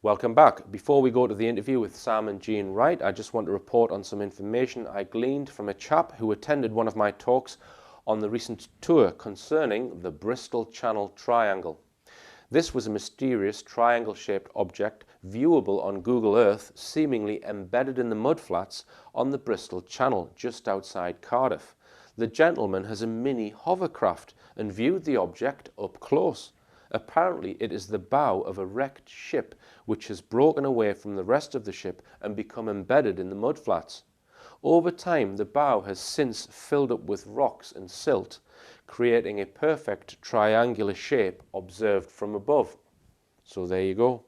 Welcome back. Before we go to the interview with Sam and Jean Wright, I just want to report on some information I gleaned from a chap who attended one of my talks on the recent tour concerning the Bristol Channel Triangle. This was a mysterious triangle-shaped object viewable on Google Earth, seemingly embedded in the mudflats on the Bristol Channel just outside Cardiff. The gentleman has a mini hovercraft and viewed the object up close. Apparently it is the bow of a wrecked ship which has broken away from the rest of the ship and become embedded in the mudflats. Over time, the bow has since filled up with rocks and silt, creating a perfect triangular shape observed from above. So there you go.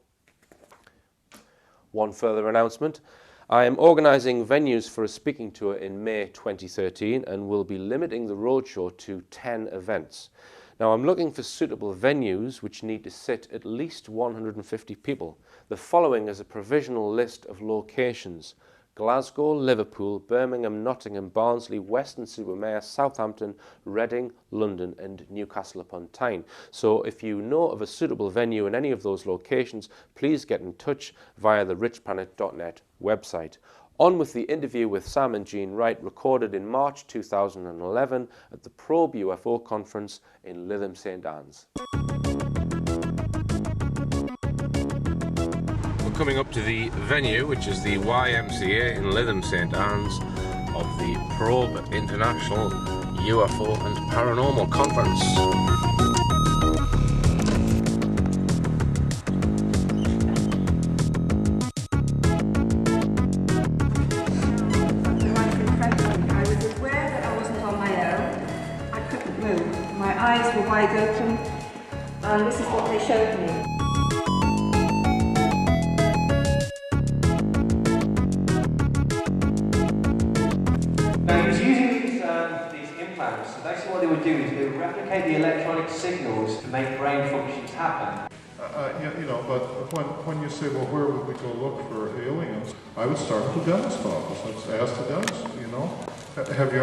One further announcement. I am organising venues for a speaking tour in May 2013 and will be limiting the roadshow to 10 events. Now, I'm looking for suitable venues which need to sit at least 150 people. The following is a provisional list of locations: Glasgow, Liverpool, Birmingham, Nottingham, Barnsley, Weston-super-Mare, Southampton, Reading, London and Newcastle upon Tyne. So if you know of a suitable venue in any of those locations, please get in touch via the richplanet.net website. On with the interview with Sam and Jean Wright, recorded in March 2011 at the Probe UFO conference in Lytham St Anne's. We're coming up to the venue, which is the YMCA in Lytham St Anne's of the Probe International UFO and Paranormal Conference. My eyes were wide open, and this is what they showed me. Now he was using these implants, so basically what they would do is they would replicate the electronic signals to make brain functions happen. But when you say, well, where would we go look for aliens? I would start with the dentist office. I'd ask the dentist, Have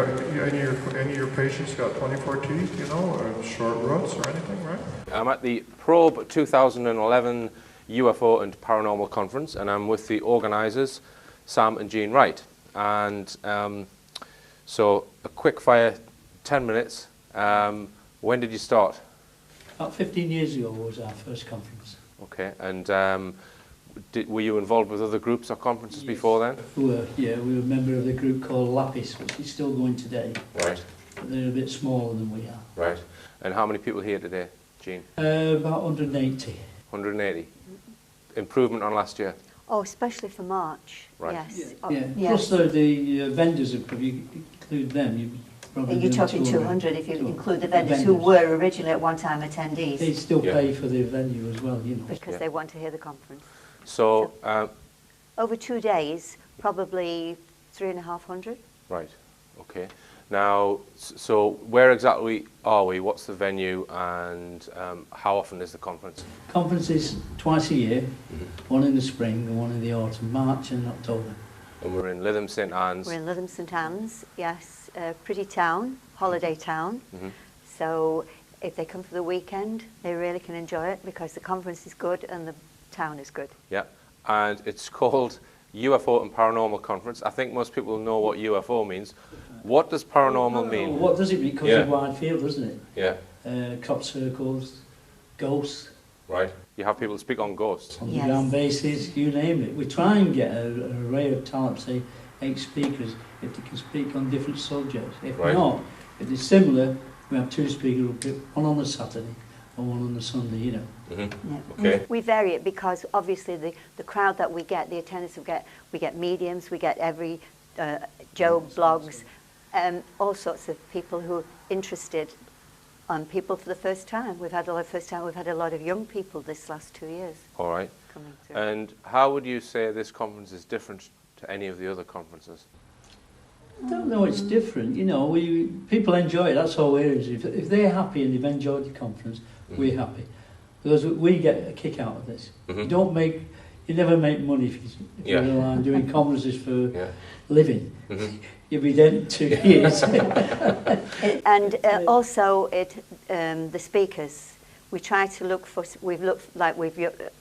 any of your patients got 24 teeth, or short roots or anything, right? I'm at the Probe 2011 UFO and Paranormal Conference, and I'm with the organisers, Sam and Jean Wright. And so a quick fire, 10 minutes. When did you start? About 15 years ago was our first conference. Okay, and were you involved with other groups or conferences before then? We were a member of the group called Lapis, which is still going today. Right. But they're a bit smaller than we are. Right. And how many people here today, Jean? About 180. 180. Improvement on last year? Oh, especially for March. Right. Yes. Yeah. Yes. Plus the vendors, if you include them, you probably You're talking 200 if you include the vendors who were originally at one time attendees. They still pay for the venue as well, Because they want to hear the conference. So over 2 days, probably 3,500. Right. Okay. Now, so where exactly are we? What's the venue, and how often is the conference? Conference is twice a year, one in the spring and one in the autumn, March and October. And we're in Lytham St Anne's. We're in Lytham St Anne's, yes. Pretty town, holiday town. So if they come for the weekend, they really can enjoy it because the conference is good and the town is good. Yeah, and it's called UFO and Paranormal Conference. I think most people know what UFO means. What does paranormal mean? What does it mean? Because of wide field, doesn't it? Yeah. Crop circles, ghosts. Right. You have people speak on ghosts. Underground bases, you name it. We try and get an array of talent, say 8 speakers, if they can speak on different subjects. If not, if it's similar, we have 2 speakers, one on a Saturday and one on a Sunday, Okay. We vary it because obviously the crowd that we get, the attendance we get mediums, we get every Joe blogs, all sorts of people who are interested on people for the first time. We've had a lot of first time. We've had a lot of young people this last 2 years. All right. Coming through. And how would you say this conference is different to any of the other conferences? I don't know, it's different, people enjoy it, that's all it is. If they're happy and they've enjoyed the conference, we're happy. Because we get a kick out of this. You never make money if you're relying on doing conferences for living. You'll be dead in 2 years. And also the speakers, we try to look for, we've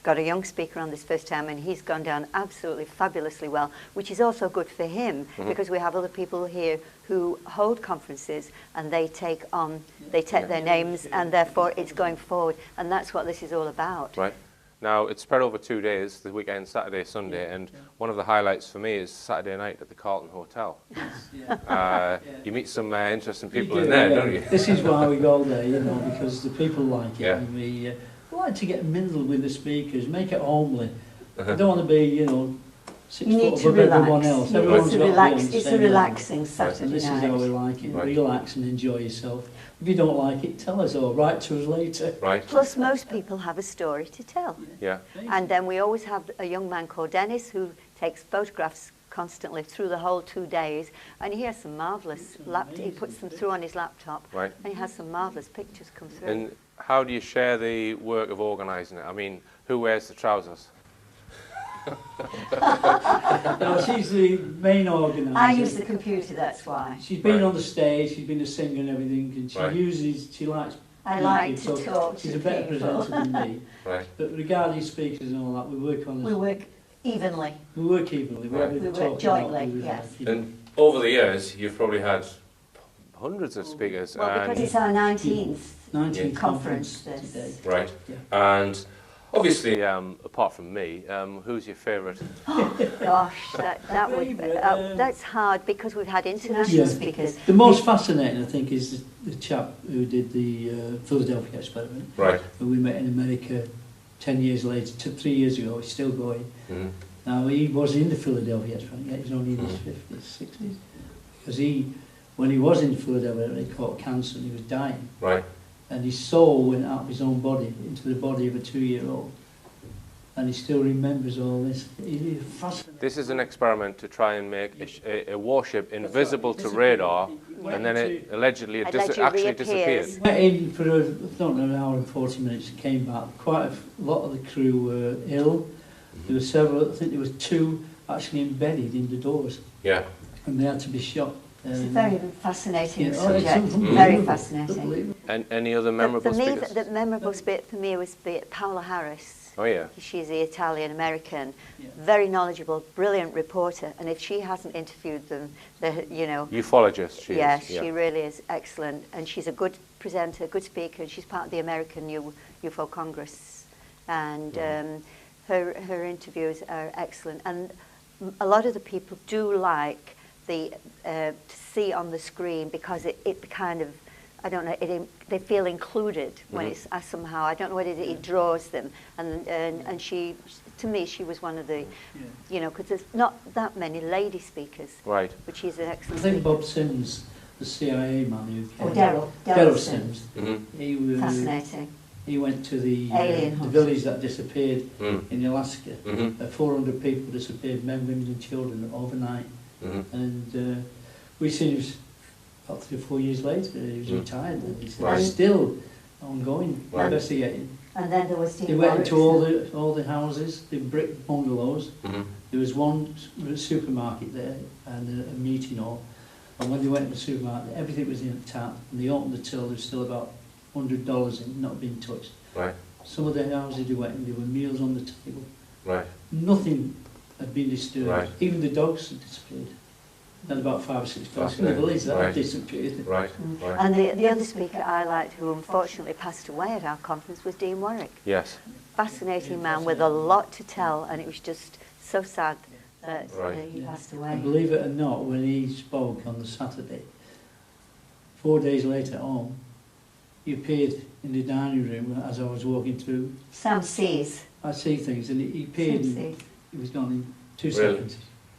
got a young speaker on this first time, and he's gone down absolutely fabulously well, which is also good for him, because we have other people here who hold conferences, and they take their names, and therefore it's going forward, and that's what this is all about. Right. Now, it's spread over 2 days, the weekend, Saturday, Sunday, and one of the highlights for me is Saturday night at the Carlton Hotel. You meet some interesting people in there, don't you? This is why we go there, you know, because the people like it, Yeah. and we like to get mingled with the speakers, make it homely. We don't want to be, you know, 6 You need foot to above everyone relax. else. You need Everyone's to got to be relax. on the It's a same level. relaxing Saturday And this night. is how we like it. Right. Relax and enjoy yourself. If you don't like it, tell us or write to us later. Right. Plus, most people have a story to tell. Yeah. And then we always have a young man called Dennis who takes photographs constantly through the whole 2 days, and he has some marvellous, he puts them through on his laptop, Right. and he has some marvellous pictures come through. And how do you share the work of organising it? I mean, who wears the trousers? No, she's the main organiser. I use the computer, that's why. She's been Right. on the stage, she's been a singer and everything, and she Right. she likes I like people, to so talk she's to a better people. presenter than me. Right. But regarding speakers and all that, we work on We this. work evenly. We work evenly. We, Right. have a We work talk about jointly, who we yes. like, you know. And over the years, you've probably had hundreds of speakers. Well, because and, It's our 19th 19th conference. conference today. right. Yeah. And obviously, apart from me, who's your favourite? Gosh, that would Favourite, that's hard because we've had international Yeah. speakers. The most fascinating, I think, is the chap who did the Philadelphia experiment, Right. who we met in America 10 years later, 3 years ago. He's still going. Mm-hmm. Now, he was in the Philadelphia experiment, yet he's only in his 50s, 60s. Because when he was in Philadelphia, he caught cancer and he was dying. Right. And his soul went out of his own body into the body of a 2-year-old. And he still remembers all this. He's fascinating. This is an experiment to try and make a warship invisible to Disappeared. radar, Went and then it into- allegedly Allegedly actually reappears. disappeared. Went in for I don't know, an hour and 40 minutes, came back. Quite a lot of the crew were ill. There were several, I think there was 2 actually embedded in the doors, Yeah. and they had to be shot. It's a very fascinating it's subject. unbelievable. Very fascinating. Unbelievable. And any other memorable For me, speakers? the memorable bit for me was Paola Harris. Oh yeah. She's the Italian-American, Yeah. very knowledgeable, brilliant reporter, and if she hasn't interviewed them, you know, Ufologist. She yes, is. Yeah. she really is excellent, and she's a good presenter, good speaker, and she's part of the American UFO Congress, and her interviews are excellent, and a lot of the people do like the to see on the screen because it kind of, I don't know, they feel included when it's somehow, I don't know what it draws them, and she, to me, she was one of the, you know, because there's not that many lady speakers, Right. but she's an I excellent think speaker. Bob Sims, the CIA man who Oh, came. Daryl Daryl Sims. Sims. Mm-hmm. He was. Fascinating. He went to the Alien hunt. village that disappeared Mm. in Alaska. Mm-hmm. 400 people disappeared, men, women and children overnight. Mm-hmm. And we seen him about 3 or 4 years later. He was retired and he's Right. still ongoing, Right. investigating. And then there was Dean They went into Warwickson. all the houses, the brick bungalows. Mm-hmm. There was one supermarket there and a meeting hall. And when they went to the supermarket, everything was in the tap. And they opened the till, there was still about $100 in, not being touched. Right. Some of the houses they went in, there were meals on the table. Right. Nothing had been disturbed. Right. Even the dogs had disappeared. Had about 5 or 6 dogs in the Fascinating. village that Right. had disappeared. Right. Right. And the other speaker I liked, who unfortunately passed away at our conference, was Dean Warwick. Yes. Fascinating man with a lot to tell, and it was just so sad that Right. he passed away. And believe it or not, when he spoke on the Saturday, 4 days later at home, he appeared in the dining room as I was walking through. Sam Sees. I see things, and he appeared, Sam and Sees. he was gone in 2 Really? seconds.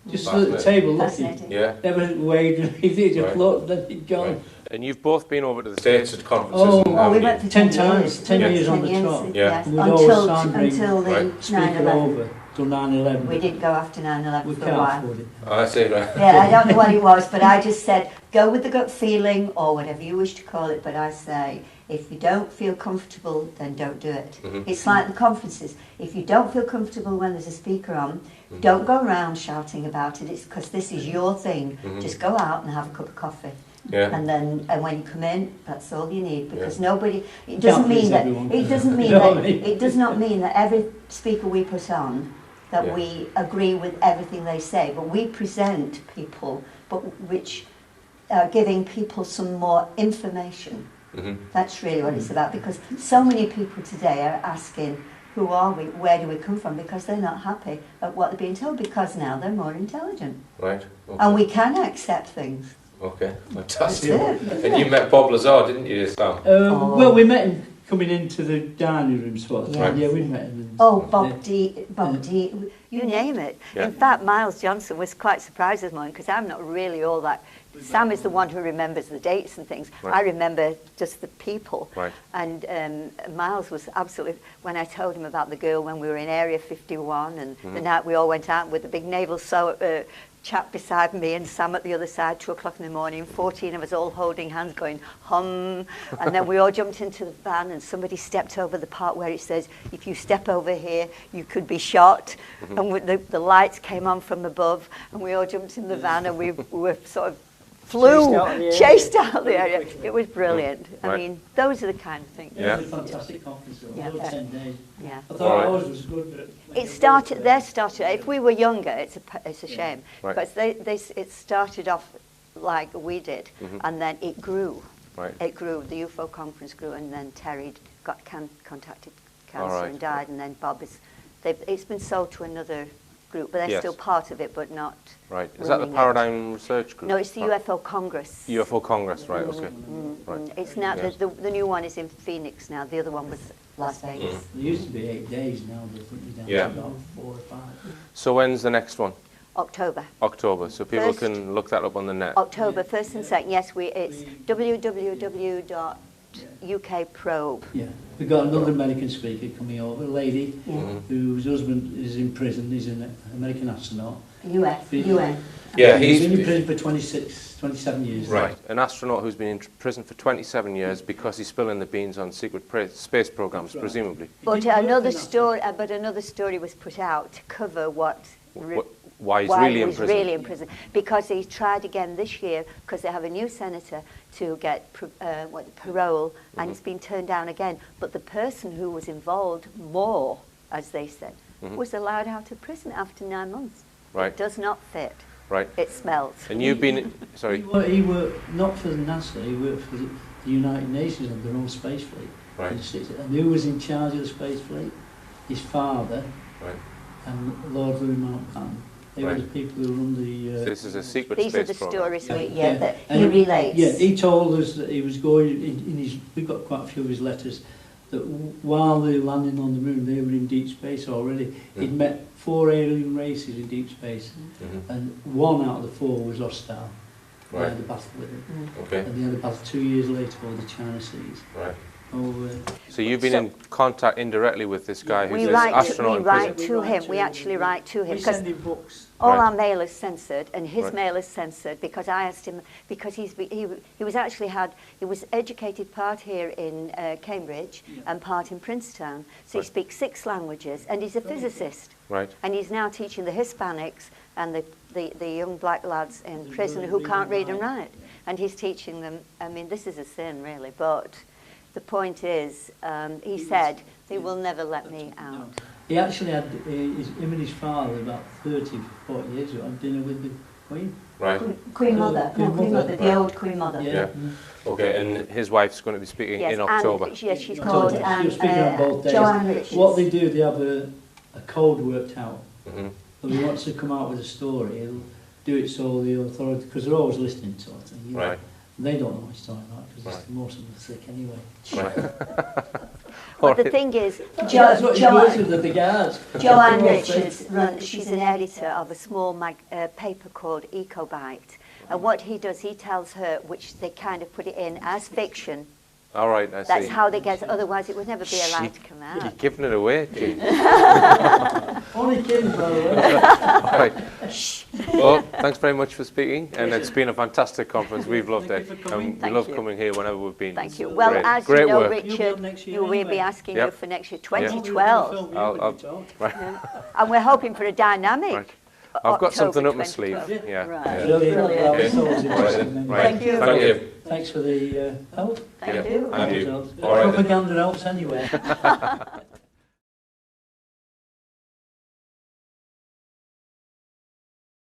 Just stood at the Fascinating. table looking. Fascinating. Yeah. Never waved or anything, he just Right. looked, then he'd gone. Right. And you've both been over to the States at conferences. Oh, and Oh, we haven't went you? for 10 10 times, years. 10 Yeah. years on 10 the years, trot. Yeah. yes. And we'd always Until sound the Right. Speaker 9/11. over till 9/11. We didn't go after 9/11 We for a can't while. afford it. Oh, I see. Right. Yeah, I don't know what it was, but I just said, go with the gut feeling or whatever you wish to call it, but I say, if you don't feel comfortable, then don't do it. Mhm. It's like the conferences. If you don't feel comfortable when there's a speaker on, Mhm. don't go around shouting about it. It's because this is your thing. Mhm. Just go out and have a cup of coffee. Yeah. And when you come in, that's all you need, because Yeah. nobody. It doesn't mean that. everyone. It doesn't mean You know that. what I mean? It does not mean that every speaker we put on that Yeah. we agree with everything they say, but we present people, but which are giving people some more information. Mhm. That's really what it's about, because so many people today are asking, who are we, where do we come from, because they're not happy at what they're being told, because now they're more intelligent. Right. Okay. And we can accept things. Okay. Fantastic. That's it. And you met Bob Lazar, didn't you, Sam? Oh. Well, we met him coming into the dining room sort of Yeah. thing. Yeah, we met him. Oh, Yeah. Bob D. You name it. Yeah. In fact, Miles Johnson was quite surprised this morning, because I'm not really all that. Sam is the one who remembers the dates and things. Right. I remember just the people. Right. And Miles was absolutely, when I told him about the girl when we were in Area 51 and the night we all went out with the big naval chap beside me and Sam at the other side, 2 o'clock in the morning, 14 of us all holding hands going, hum. And then we all jumped into the van and somebody stepped over the part where it says, if you step over here, you could be shot. And the lights came on from above and we all jumped in the van and we were sort of chased out the area. It was brilliant. I Right. mean, those are the kind of things. Yeah, Yeah. it was a fantastic conference. It was Yeah. over 10 days. Yeah. I thought Alright. ours was good, but It started. They started. If we were younger, it's a shame, Right. because it started off like we did, and then it grew. Right. It grew. The UFO conference grew, and then Terry got contacted cancer Alright. and died, and then Bob is. It's been sold to another group, but they're Yes. still part of it, but not. Right. Is that the running it. Paradigm Research Group? No, it's the Right. UFO Congress. UFO Congress, right, okay. Right. It's now Yes. the new one is in Phoenix now. The other one was Las Vegas. there used to be 8 days now, but I think we're down Yeah. to about 4 or 5. So when's the next one? October. October. So people First- can look that up on the net. October 1st and 2nd. Yes, it's www.ukprobe. Yeah, we've got another American speaker coming over, a lady whose husband is in prison. He's an American astronaut. UN. Yeah, He's he's been in prison for 27 years. right. An astronaut who's been in prison for 27 years because he's spilling the beans on secret space programs, That's right. presumably. But didn't work another in that story. But another story was put out to cover Why he's why really he in was prison. really in prison, because he tried again this year because they have a new senator to get parole, and it's been turned down again. But the person who was involved more, as they said, was allowed out of prison after 9 months. Right. It does not fit. Right. It smells. And you've been, sorry, He worked not for NASA, he worked for the United Nations and their own space fleet. Right. And who was in charge of the space fleet? His father right. and Lord Louis Mountbatten. They were Right. the people who run the... So this is a secret These are space the program. stories we Yeah, that he And relates. Yeah, he told us that he was going, in his, we've got quite a few of his letters, that while they were landing on the moon, they were in deep space already. He'd met 4 alien races in deep space, and 1 out of the 4 was hostile. They Right. had a battle with it. Okay. And they had a battle 2 years later over the China Seas. Right. Oh, So you've been in contact indirectly with this guy who's We an write, astronaut we in write prison. to him. We actually write to him we because send him books. all Right. our mail is censored, and his Right. mail is censored because I asked him, because he was actually he was educated part here in Cambridge and part in Princeton, so Right. he speaks 6 languages, and he's a physicist, Right. and he's now teaching the Hispanics and the young black lads in prison who can't read and write, and he's teaching them. I mean, this is a sin, really, but the point is, he said, they will never let me out. He actually had, him and his father, about 30, 40 years ago, had dinner with the Queen. Right. Queen Mother. No, Queen Mother. The old Queen Mother. Yeah. Okay, and his wife's going to be speaking Yes, in October. and yes, she's In called. October. She was speaking on both days. Joanne Richards. What they do, they have a code worked out. Mhm. If he wants to come out with a story, he'll do it so the authority, because they're always listening to it. You know. Right. And they don't know what he's talking about, because Right. most of them are sick anyway. Right. But the Alright. thing is, That's what he works with the guards. Joanne They're all sick. Richards she's an editor of a small paper called EcoBite. And what he does, he tells her, which they kind of put it in as fiction. All right, I see. That's how they get, otherwise it would never be allowed to come You're out. giving it away, Jane. Only kidding, by the way. All right. Well, thanks very much for speaking, and it's been a fantastic conference. We've loved Thank it, you for coming. and we Thank love you. coming here whenever we've been. Thank you. Well, Great. as Great you know, work. You'll be Richard, up next year we'll be anyway. asking Yep. you for next year, Yeah. 2012. I'll- Right. And we're hoping for a dynamic. Right. I've got October something up my sleeve. 2012. Yeah. Right. Yeah. Brilliant. Brilliant. Well, it's always interesting. Right. anyway. Thank you. Thank you. Thanks for the help. Thank Yeah. you. And you. Helps. All right then. Propaganda helps anyway.